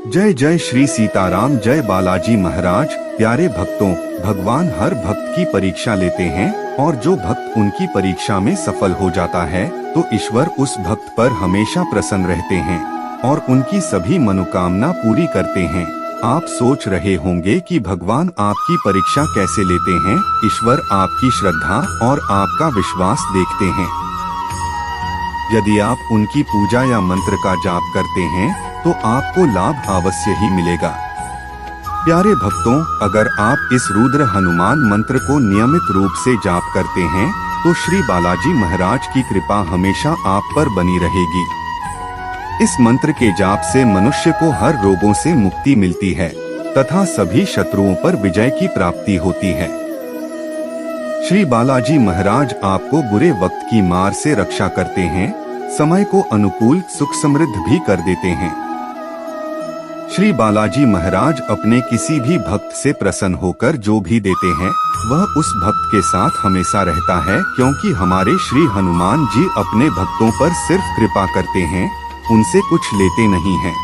जय जय श्री सीताराम, जय बालाजी महाराज। प्यारे भक्तों, भगवान हर भक्त की परीक्षा लेते हैं और जो भक्त उनकी परीक्षा में सफल हो जाता है तो ईश्वर उस भक्त पर हमेशा प्रसन्न रहते हैं और उनकी सभी मनोकामना पूरी करते हैं। आप सोच रहे होंगे कि भगवान आपकी परीक्षा कैसे लेते हैं। ईश्वर आपकी श्रद्धा और आपका विश्वास देखते हैं। यदि आप उनकी पूजा या मंत्र का जाप करते हैं तो आपको लाभ अवश्य ही मिलेगा। प्यारे भक्तों, अगर आप इस रुद्र हनुमान मंत्र को नियमित रूप से जाप करते हैं तो श्री बालाजी महाराज की कृपा हमेशा आप पर बनी रहेगी। इस मंत्र के जाप से मनुष्य को हर रोगों से मुक्ति मिलती है तथा सभी शत्रुओं पर विजय की प्राप्ति होती है। श्री बालाजी महाराज आपको बुरे वक्त की मार से रक्षा करते हैं, समय को अनुकूल सुख समृद्ध भी कर देते हैं। श्री बालाजी महाराज अपने किसी भी भक्त से प्रसन्न होकर जो भी देते हैं वह उस भक्त के साथ हमेशा रहता है, क्योंकि हमारे श्री हनुमान जी अपने भक्तों पर सिर्फ कृपा करते हैं, उनसे कुछ लेते नहीं हैं।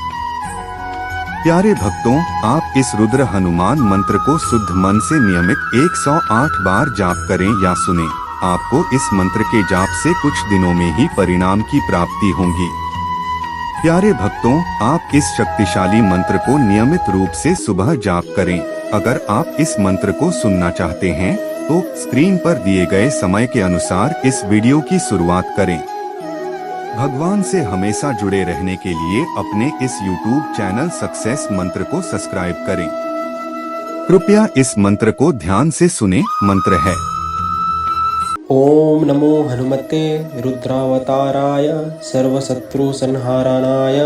प्यारे भक्तों, आप इस रुद्र हनुमान मंत्र को शुद्ध मन से नियमित 108 बार जाप करें या सुनें। आपको इस मंत्र के जाप से कुछ दिनों में ही परिणाम की प्राप्ति होगी। प्यारे भक्तों, आप इस शक्तिशाली मंत्र को नियमित रूप से सुबह जाप करें। अगर आप इस मंत्र को सुनना चाहते हैं तो स्क्रीन पर दिए गए समय के अनुसार इस वीडियो की शुरुआत करें। भगवान से हमेशा जुड़े रहने के लिए अपने इस YouTube चैनल सक्सेस मंत्र को सब्सक्राइब करें। कृपया इस मंत्र को ध्यान से सुने। मंत्र है: ओम नमो हनुमते रुद्रावताराय सर्वशत्रुसंहाराय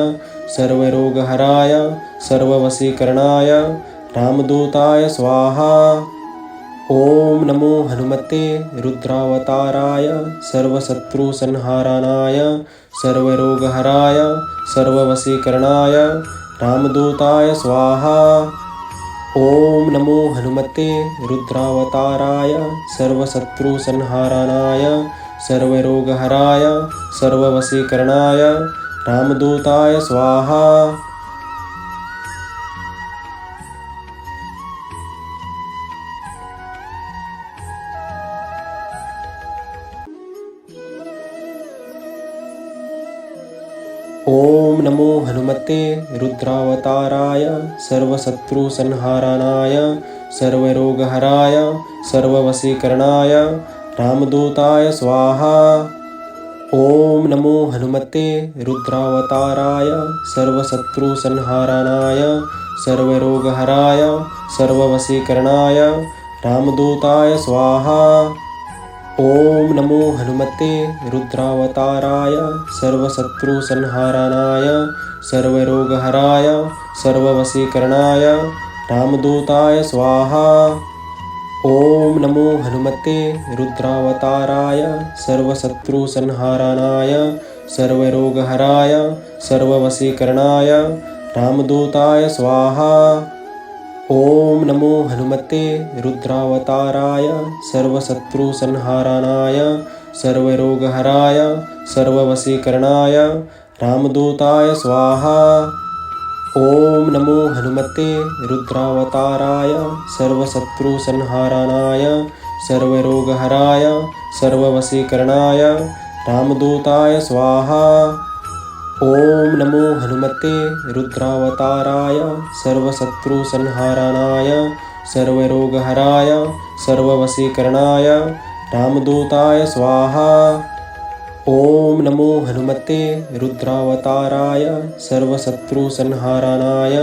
सर्वरोगहराय सर्ववशीकरणाय रामदूताय स्वाहा। ओम नमो हनुमते रुद्रावताराय सर्वशत्रुसंहाराय सर्वरोगहराय सर्ववशीकरणाय रामदूताय स्वाहा। ओम नमो हनुमते रुद्रावताराय सर्वशत्रुसंहाराय सर्वरोगहराय सर्ववशीकरणाय रामदूताय स्वाहा। ओम नमो हनुमते रुद्रावताराय सर्वशत्रुसंहाराय सर्वरोगहराय सर्ववशीकरणाय रामदूताय स्वाहा। ओम नमो हनुमते रुद्रावताराय सर्वशत्रुसंहाराय सर्वरोगहराय सर्ववशीकरणाय रामदूताय स्वाहा। ओम नमो हनुमते रुद्रावताराय सर्वशत्रुसंहाराय सर्वरोगहराय सर्ववशीकरणाय रामदूताय स्वाहा। ओम नमो हनुमते रुद्रावताराय सर्वशत्रुसंहाराय सर्वरोगहराय सर्ववशीकरणाय रामदूताय स्वाहा। ओम नमो हनुमते रुद्रावताराय सर्वशत्रुसंहाराय सर्वरोगहराय सर्ववशीकरणाय रामदूताय स्वाहा। ओम नमो हनुमते रुद्रावताराय सर्वशत्रुसंहाराय सर्वरोगहराय सर्ववशीकरणाय रामदूताय स्वाहा। ओम नमो हनुमते रुद्रावताराय सर्वशत्रुसंहाराय सर्वरोगहराय सर्ववशीकरणाय रामदूताय स्वाहा। ओम नमो हनुमते रुद्रावताराय सर्वशत्रुसंहाराय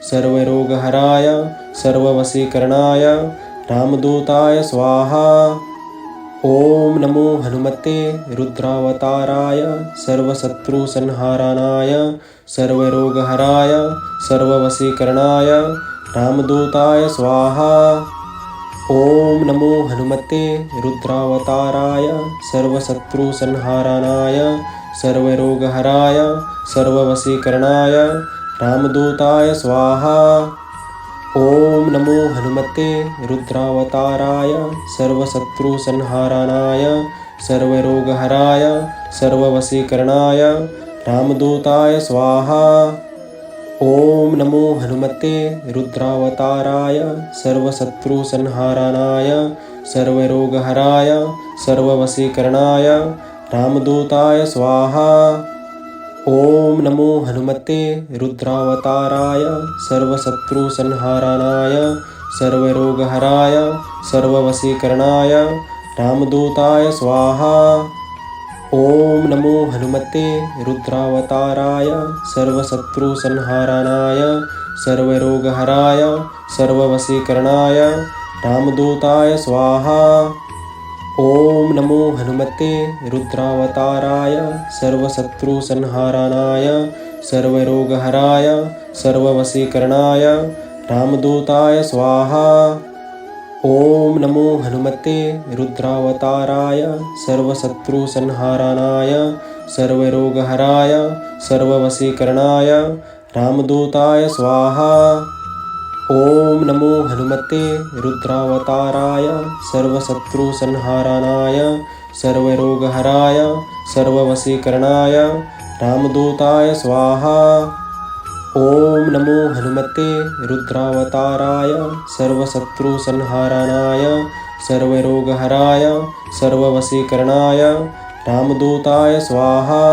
सर्वरोगहराय सर्ववशीकरणाय रामदूताय स्वाहा। ओम नमो हनुमते रुद्रावताराय सर्वशत्रुसंहाराय सर्वरोगहराय सर्ववशीकरणाय रामदूताय स्वाहा। ओम नमो हनुमते रुद्रावताराय सर्वशत्रुसंहाराय सर्वरोगहराय सर्ववशीकरणाय रामदूताय स्वाहा। ओम नमो हनुमते रुद्रावताराय सर्वशत्रुसंहाराय सर्वरोगहराय सर्ववशीकरणाय रामदूताय स्वाहा। ॐ नमो हनुमते रुद्रावताराय सर्वशत्रुसंहाराय सर्वरोगहराय सर्ववशीकरणाय रामदूताय स्वाहा। ॐ नमो हनुमते रुद्रावताराय सर्वशत्रुसंहाराय सर्वरोगहराय सर्ववशीकरणाय रामदूताय स्वाहा। ॐ नमो हनुमते रुद्रावताराय सर्वशत्रुसंहाराय सर्वरोगहराय सर्ववशीकरणाय रामदूताय स्वाहा। ॐ नमो हनुमते रुद्रावताराय सर्वशत्रुसंहाराय सर्वरोगहराय सर्ववशीकरणाय रामदूताय स्वाहा। ॐ नमो हनुमते रुद्रावताराय सर्वशत्रुसंहाराय सर्वरोगहराय सर्ववशीकरणाय रामदूताय स्वाहा। ॐ नमो हनुमते रुद्रावताराय सर्वशत्रुसंहाराय सर्वरोगहराय सर्ववशीकरणाय रामदूताय स्वाहा। ॐ नमो हनुमते रुद्रावताराय सर्वशत्रुसंहाराय सर्वरोगहराय सर्ववशीकरणाय रामदूताय स्वाहा।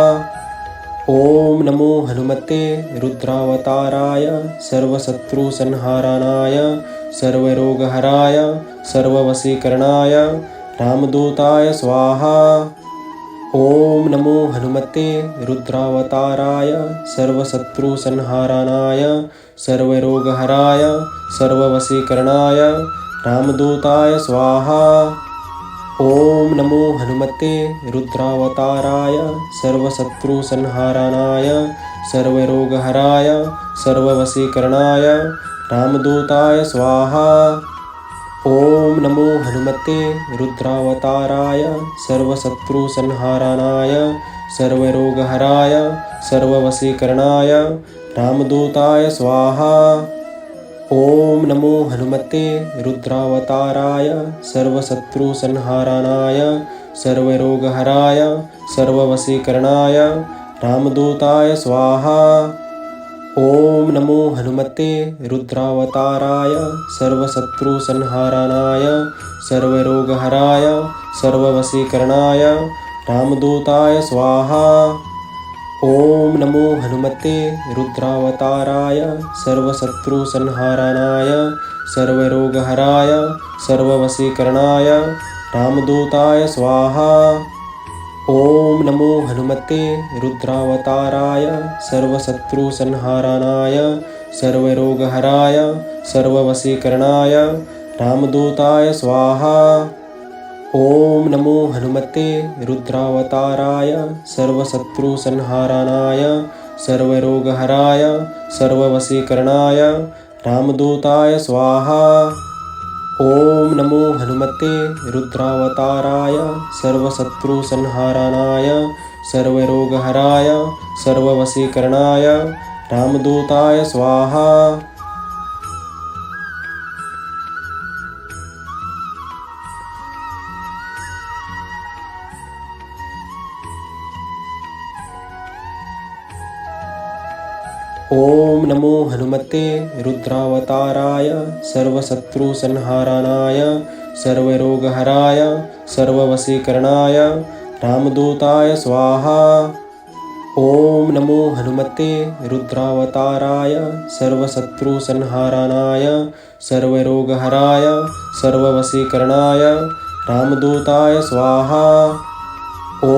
ॐ नमो हनुमते रुद्रावताराय सर्वशत्रुसंहाराय सर्वरोगहराय सर्ववशीकरणाय रामदूताय स्वाहा। ॐ नमो हनुमते रुद्रावताराय सर्वशत्रुसंहाराय सर्वरोगहराय सर्ववशीकरणाय रामदूताय स्वाहा। ॐ नमो हनुमते रुद्रावताराय सर्वशत्रुसंहाराय सर्वरोगहराय सर्ववशीकरणाय रामदूताय स्वाहा। ॐ नमो हनुमते रुद्रावताराय सर्वशत्रुसंहाराय सर्वरोगहराय सर्ववशीकरणाय रामदूताय स्वाहा। ॐ नमो हनुमते रुद्रावताराय सर्वशत्रुसंहाराय सर्वरोगहराय सर्ववशीकरणाय रामदूताय स्वाहा। ॐ नमो हनुमते रुद्रावताराय सर्वशत्रुसंहाराय सर्वरोगहराय सर्ववशीकरणाय रामदूताय स्वाहा। ॐ नमो हनुमते रुद्रावताराय सर्वशत्रुसंहाराय सर्वरोगहराय सर्ववशीकरणाय रामदूताय स्वाहा। ॐ नमो हनुमते रुद्रावताराय सर्वशत्रुसंहाराय सर्वरोगहराय सर्ववशीकरणाय रामदूताय स्वाहा। ॐ नमो हनुमते रुद्रावताराय सर्वशत्रुसंहाराय सर्वरोगहराय सर्ववशीकरणाय रामदूताय स्वाहा। ॐ नमो हनुमते रुद्रावताराय सर्वशत्रुसंहाराय सर्वरोगहराय सर्ववशीकरणाय रामदूताय स्वाहा। ॐ नमो हनुमते रुद्रावताराय सर्वशत्रुसंहाराय सर्वरोगहराय सर्ववशीकरणाय रामदूताय स्वाहा। ॐ नमो हनुमते रुद्रावताराय सर्वशत्रुसंहाराय सर्वरोगहराय सर्ववशीकरणाय रामदूताय स्वाहा। ॐ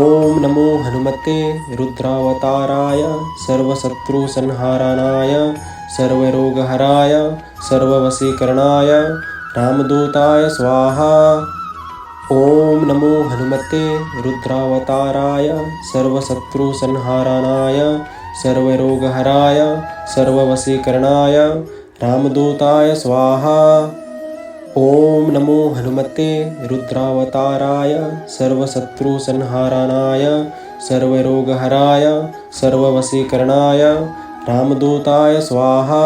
नमो हनुमते रुद्रावताराय सर्वशत्रुसंहाराय सर्वरोगहराय सर्ववशीकरणाय रामदूताय स्वाहा। ॐ नमो हनुमते रुद्रावताराय सर्वशत्रुसंहाराय सर्वरोगहराय सर्ववशीकरणाय रामदूताय स्वाहा। ॐ नमो हनुमते रुद्रावताराय सर्वशत्रुसंहाराय सर्वरोगहराय सर्ववशीकरणाय रामदूताय स्वाहा।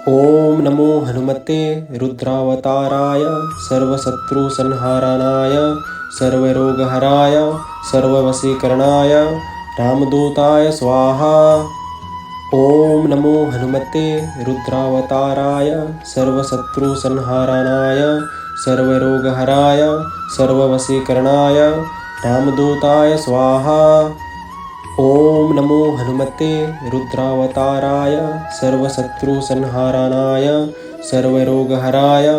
ॐ नमो हनुमते रुद्रावताराय सर्वशत्रुसंहाराय सर्वरोगहराय सर्ववशीकरणाय रामदूताय स्वाहा। ओम नमो हनुमते रुद्रावताराय सर्वशत्रुसंहारणाय सर्वरोगहराय सर्ववशीकरणाय रामदूताय स्वाहा। ओम नमो हनुमते रुद्रावताराय सर्वशत्रुसंहारणाय सर्वरोगहराय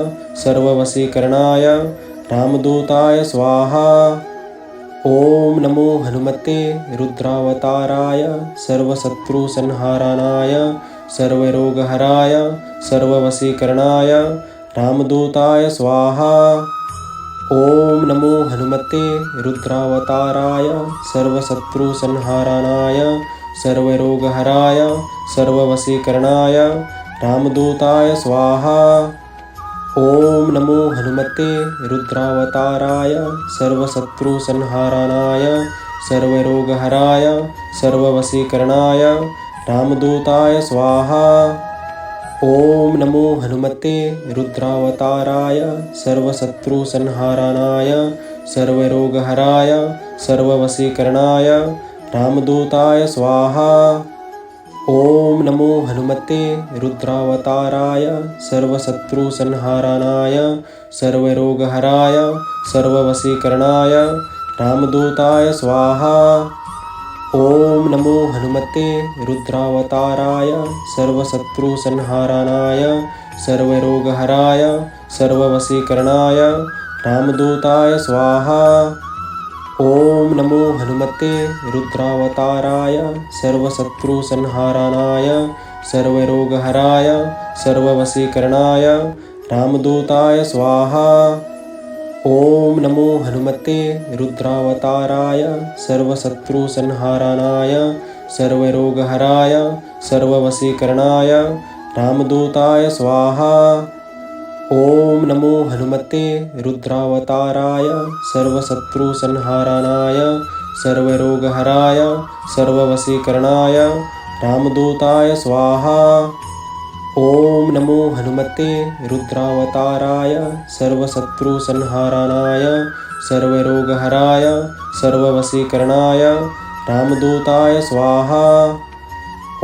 सर्ववशीकरणाय रामदूताय स्वाहा। ओम नमो हनुमते रुद्रावताराय सर्वशत्रुसंहारणाय सर्वरोगहराय सर्ववशीकरणाय रामदूताय स्वाहा। ओम नमो हनुमते रुद्रावताराय सर्वशत्रुसंहारणाय सर्वरोगहराय सर्ववशीकरणाय रामदूताय स्वाहा। ओम नमो हनुमते रुद्रावताराय सर्वशत्रुसंहारणाय सर्वरोगहराय सर्ववशीकरणाय रामदूताय स्वाहा। ओम नमो हनुमते रुद्रावताराय सर्वशत्रुसंहारणाय सर्वरोगहराय सर्ववशीकरणाय रामदूताय स्वाहा। ओम नमो हनुमते रुद्रावताराय सर्वशत्रुसंहारणाय सर्वरोगहराय सर्ववशीकरणाय रामदूताय स्वाहा। ओम नमो हनुमते रुद्रावताराय सर्वशत्रुसंहारणाय सर्वरोगहराय सर्ववशीकरणाय रामदूताय स्वाहा। ओम नमो हनुमते रुद्रावताराय सर्वशत्रुसंहारणाय सर्वरोगहराय सर्ववशीकरणाय रामदूताय स्वाहा। ओम नमो हनुमते रुद्रावताराय सर्वशत्रुसंहारणाय सर्वरोगहराय सर्ववशीकरणाय रामदूताय स्वाहा। ओम नमो हनुमते रुद्रावताराय सर्वशत्रुसंहारणाय सर्वरोगहराय सर्ववशीकरणाय रामदूताय स्वाहा। ओम नमो हनुमते रुद्रावताराय सर्वशत्रुसंहारणाय सर्वरोगहराय सर्ववशीकरणाय रामदूताय स्वाहा।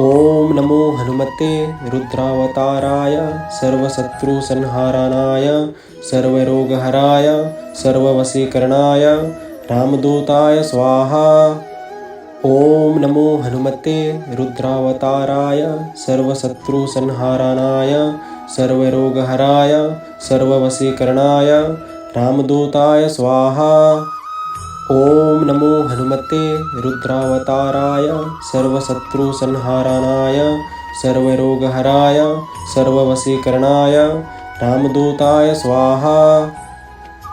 ओम नमो हनुमते रुद्रावताराय सर्वशत्रुसंहारणाय सर्वरोगहराय सर्ववशीकरणाय रामदूताय स्वाहा। ओम नमो हनुमते रुद्रावताराय सर्वशत्रुसंहारणाय सर्वरोगहराय सर्ववशीकरणाय रामदूताय स्वाहा। ओम नमो हनुमते रुद्रावताराय सर्वशत्रुसंहारणाय सर्वरोगहराय सर्ववशीकरणाय रामदूताय स्वाहा।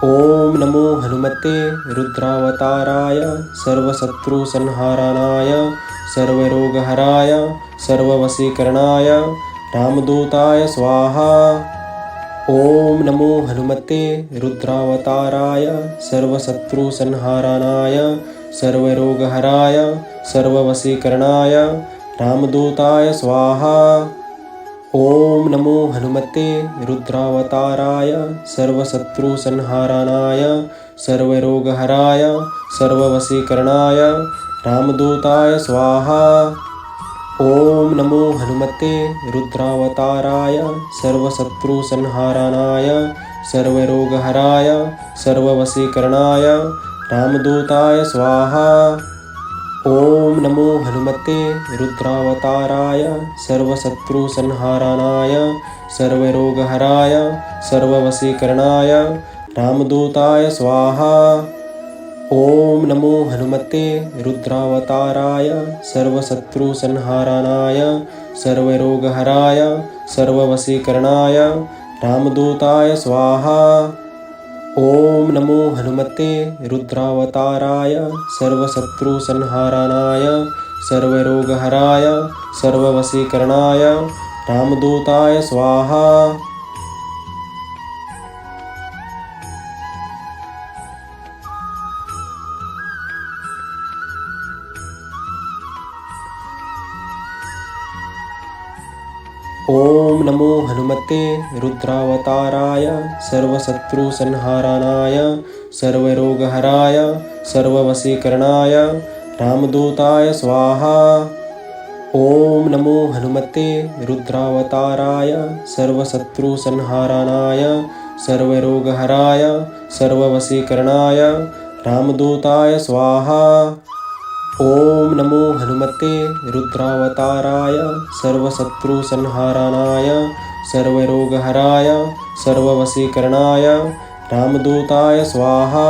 ओम नमो हनुमते रुद्रावताराय सर्वशत्रुसंहारणाय सर्वरोगहराय सर्ववशीकरणाय रामदूताय स्वाहा। ओम नमो हनुमते रुद्रावताराय सर्वशत्रुसंहारणाय सर्वरोगहराय सर्ववशीकरणाय रामदूताय स्वाहा। ओम नमो हनुमते रुद्रावताराय सर्वशत्रुसंहारणाय सर्वरोगहराय सर्ववशीकरणाय रामदूताय स्वाहा। ओम नमो हनुमते रुद्रावताराय सर्वशत्रुसंहारणाय सर्वरोगहराय सर्ववशीकरणाय रामदूताय स्वाहा। ओम नमो हनुमते रुद्रावताराय सर्वशत्रुसंहारणाय सर्वरोगहराय सर्ववशीकरणाय रामदूताय स्वाहा। ओम नमो हनुमते रुद्रावताराय सर्वशत्रुसंहारणाय सर्वरोगहराय सर्ववशीकरणाय रामदूताय स्वाहा। ओम नमो हनुमते रुद्रावताराय सर्वशत्रुसंहारणाय सर्वरोगहराय सर्ववशीकरणाय रामदूताय स्वाहा। ओम नमो हनुमते रुद्रावताराय सर्वशत्रुसंहारणाय सर्वरोगहराय सर्ववशीकरणाय रामदूताय स्वाहा। ॐ नमो हनुमते रुद्रावताराय सर्वशत्रुसंहाराय सर्वरोगहराय सर्ववशीकरणाय रामदूताय स्वाहा। ॐ नमो हनुमते रुद्रावताराय सर्वशत्रुसंहाराय सर्वरोगहराय सर्ववशीकरणाय रामदूताय स्वाहा।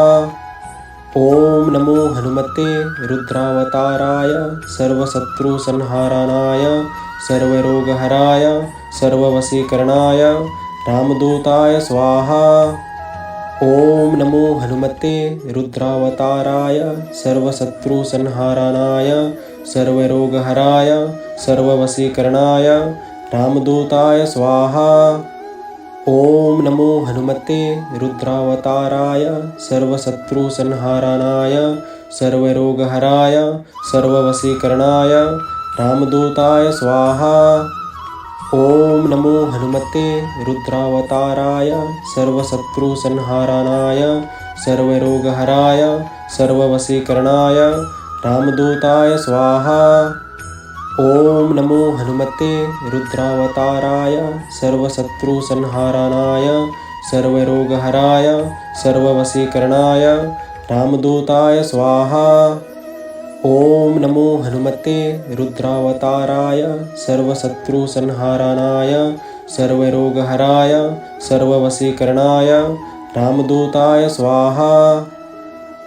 ॐ नमो हनुमते रुद्रावताराय सर्वशत्रुसंहाराय सर्वरोगहराय सर्ववशीकरणाय रामदूताय स्वाहा। ॐ नमो हनुमते रुद्रावताराय सर्वशत्रुसंहाराय सर्वरोगहराय सर्ववशीकरणाय रामदूताय स्वाहा। ॐ नमो हनुमते रुद्रावताराय सर्वशत्रुसंहाराय सर्वरोगहराय सर्ववशीकरणाय रामदूताय स्वाहा। ॐ नमो हनुमते रुद्रावताराय सर्वशत्रुसंहाराय सर्वरोगहराय सर्ववशीकरणाय रामदूताय स्वाहा। ॐ नमो हनुमते रुद्रावताराय सर्वशत्रुसंहाराय सर्वरोगहराय सर्ववशीकरणाय रामदूताय स्वाहा। ॐ नमो हनुमते रुद्रावताराय सर्वशत्रुसंहाराय सर्वरोगहराय सर्ववशीकरणाय रामदूताय स्वाहा।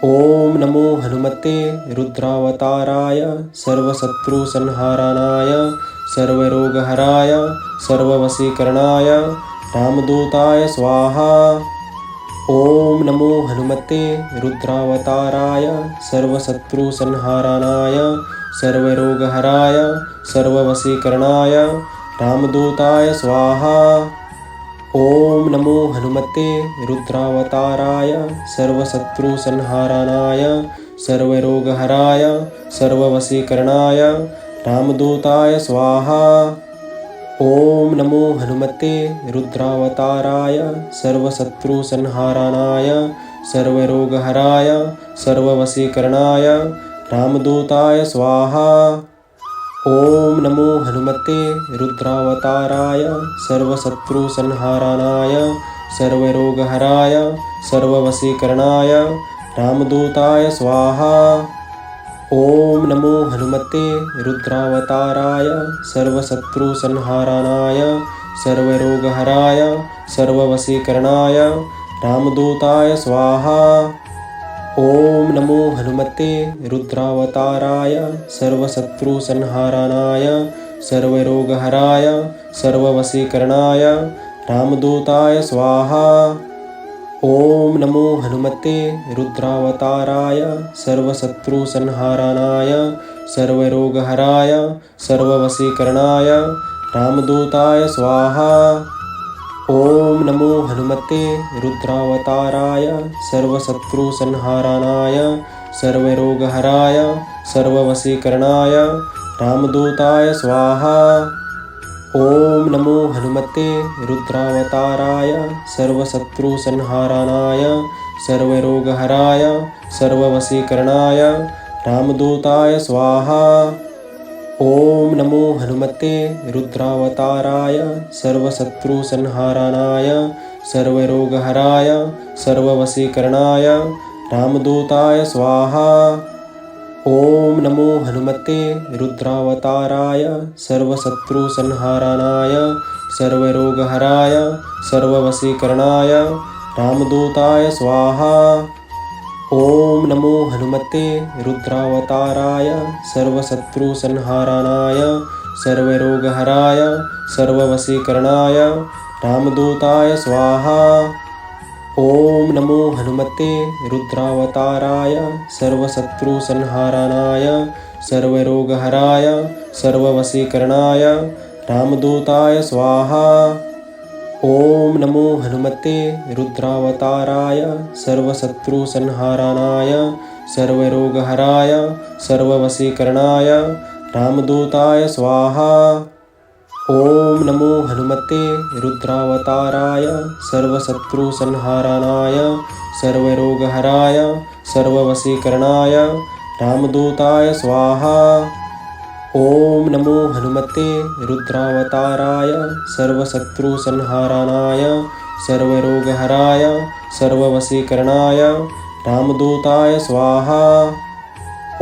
ॐ नमो हनुमते रुद्रावताराय सर्वशत्रुसंहाराय सर्वरोगहराय सर्ववशीकरणाय रामदूताय स्वाहा। ॐ नमो हनुमते रुद्रावताराय सर्वशत्रुसंहाराय सर्वरोगहराय सर्ववशीकरणाय रामदूताय स्वाहा। ॐ नमो हनुमते रुद्रावताराय सर्वशत्रुसंहाराय सर्वरोगहराय सर्ववशीकरणाय रामदूताय स्वाहा। ॐ नमो हनुमते रुद्रावताराय सर्वशत्रुसंहाराय सर्वरोगहराय सर्ववशीकरणाय रामदूताय स्वाहा। ॐ नमो हनुमते रुद्रावताराय सर्वशत्रुसंहाराय सर्वरोगहराय सर्ववशीकरणाय रामदूताय स्वाहा। ॐ नमो हनुमते रुद्रावताराय सर्वशत्रुसंहाराय सर्वरोगहराय सर्ववशीकरणाय रामदूताय स्वाहा। ॐ नमो हनुमते रुद्रावताराय सर्वशत्रुसंहाराय सर्वरोगहराय सर्ववशीकरणाय रामदूताय स्वाहा। ॐ नमो हनुमते रुद्रावताराय सर्वशत्रुसंहाराय सर्वरोगहराय सर्ववशीकरणाय रामदूताय स्वाहा। ॐ नमो हनुमते रुद्रावताराय सर्वशत्रुसंहाराय सर्वरोगहराय सर्ववशीकरणाय रामदूताय स्वाहा। ॐ नमो हनुमते रुद्रावताराय सर्वशत्रुसंहाराय सर्वरोगहराय सर्ववशीकरणाय रामदूताय स्वाहा। ॐ नमो हनुमते रुद्रावताराय सर्वशत्रुसंहाराय सर्वरोगहराय सर्ववशीकरणाय रामदूताय स्वाहा। ॐ नमो हनुमते रुद्रावताराय सर्वशत्रुसंहाराय सर्वरोगहराय सर्ववशीकरणाय रामदूताय स्वाहा। ॐ नमो हनुमते रुद्रावताराय सर्वशत्रुसंहाराय सर्वरोगहराय सर्ववशीकरणाय रामदूताय स्वाहा। ॐ नमो हनुमते रुद्रावताराय सर्वशत्रुसंहाराय सर्वरोगहराय सर्ववशीकरणाय रामदूताय स्वाहा। ॐ नमो हनुमते रुद्रावताराय सर्वशत्रुसंहाराय सर्वरोगहराय सर्ववशीकरणाय रामदूताय स्वाहा। ॐ नमो हनुमते रुद्रावताराय सर्वशत्रुसंहाराय सर्वरोगहराय सर्ववशीकरणाय रामदूताय स्वाहा। ओम नमो हनुमते रुद्रावताराय सर्वशत्रुसंहाराय सर्वरोगहराय सर्ववशीकरणाय रामदूताय स्वाहा।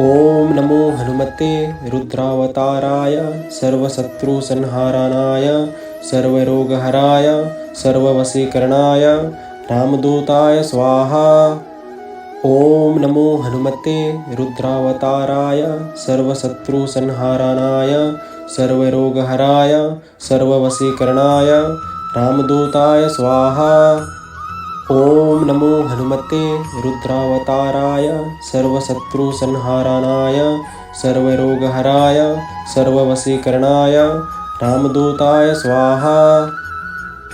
ओम नमो हनुमते रुद्रावताराय सर्वशत्रुसंहाराय सर्वरोगहराय सर्ववशीकरणाय रामदूताय स्वाहा। ओम नमो हनुमते रुद्रावताराय सर्वशत्रुसंहाराय सर्वरोगहराय सर्ववशीकरणाय रामदूताय स्वाहा। ओम नमो हनुमते रुद्रावताराय सर्वशत्रुसंहाराय सर्वरोगहराय सर्ववशीकरणाय रामदूताय स्वाहा।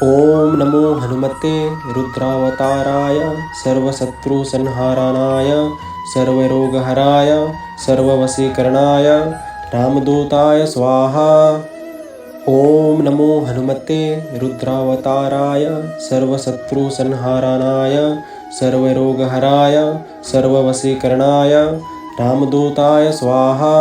ओम नमो हनुमते रुद्रावताराय सर्वशत्रुसंहाराय सर्वरोगहराय सर्ववशीकरणाय रामदूताय स्वाहा। ओम नमो हनुमते रुद्रावताराय सर्वशत्रुसंहाराय सर्वरोगहराय सर्ववशीकरणाय रामदूताय स्वाहा।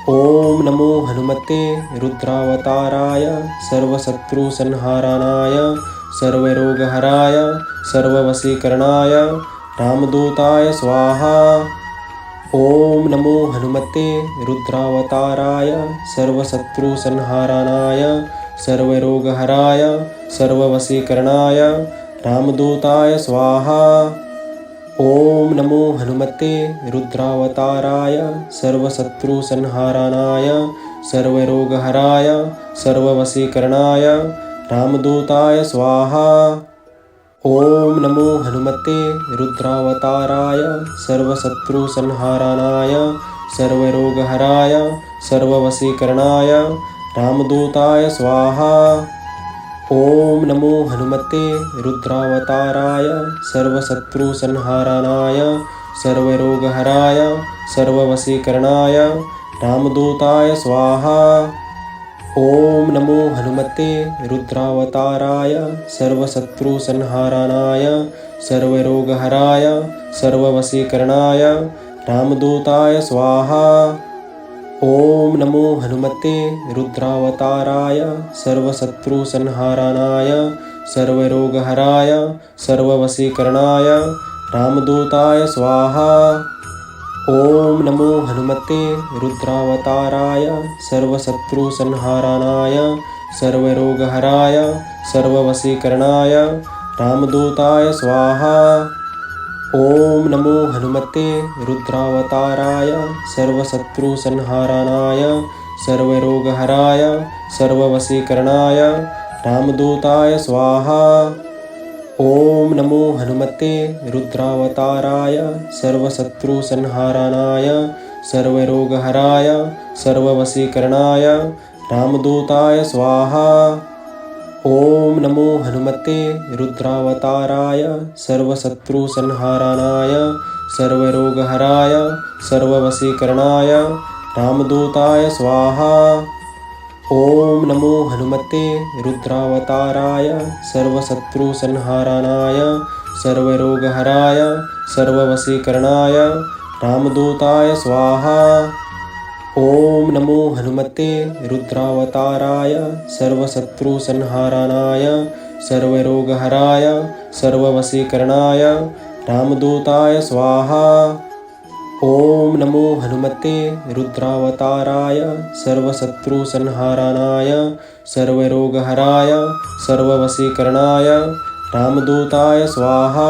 ओम नमो हनुमते रुद्रावताराय सर्वशत्रुसंहाराय सर्वरोगहराय सर्ववशीकरणाय रामदूताय स्वाहा। ओम नमो हनुमते रुद्रावताराय सर्वशत्रुसंहाराय सर्वरोगहराय सर्ववशीकरणाय रामदूताय स्वाहा। ओम नमो हनुमते रुद्रावताराय सर्वशत्रुसंहाराय सर्वरोगहराय सर्ववशीकरणाय रामदूताय स्वाहा। ओम नमो हनुमते रुद्रावताराय सर्वशत्रुसंहाराय सर्वरोगहराय सर्ववशीकरणाय रामदूताय स्वाहा। ओम नमो हनुमते रुद्रावताराय सर्वशत्रुसंहाराय सर्वरोगहराय सर्ववशीकरणाय रामदूताय स्वाहा। ओम नमो हनुमते रुद्रावताराय सर्वशत्रुसंहाराय सर्वरोगहराय सर्ववशीकरणाय रामदूताय स्वाहा। ओम नमो हनुमते रुद्रावताराय सर्वशत्रुसंहाराय सर्वरोगहराय सर्ववशीकरणाय रामदूताय स्वाहा। ओम नमो हनुमते रुद्रावताराय सर्वशत्रुसंहाराय सर्वरोगहराय सर्ववशीकरणाय रामदूताय स्वाहा। ओम नमो हनुमते रुद्रावताराय सर्वशत्रुसंहाराय सर्वरोगहराय सर्ववशीकरणाय रामदूताय स्वाहा। ओम नमो हनुमते रुद्रावताराय सर्वशत्रुसंहाराय सर्वरोगहराय सर्ववशीकरणाय रामदूताय स्वाहा। ओम नमो हनुमते रुद्रावताराय सर्वशत्रुसंहाराय सर्वरोगहराय सर्ववशीकरणाय रामदूताय स्वाहा। ओम नमो हनुमते रुद्रावताराय सर्वशत्रुसंहाराय सर्वरोगहराय सर्ववशीकरणाय रामदूताय स्वाहा। ओम नमो हनुमते रुद्रावताराय सर्वशत्रुसंहाराय सर्वरोगहराय सर्ववशीकरणाय रामदूताय स्वाहा। ओम नमो हनुमते रुद्रावताराय सर्वशत्रुसंहाराय सर्वरोगहराय सर्ववशीकरणाय रामदूताय स्वाहा।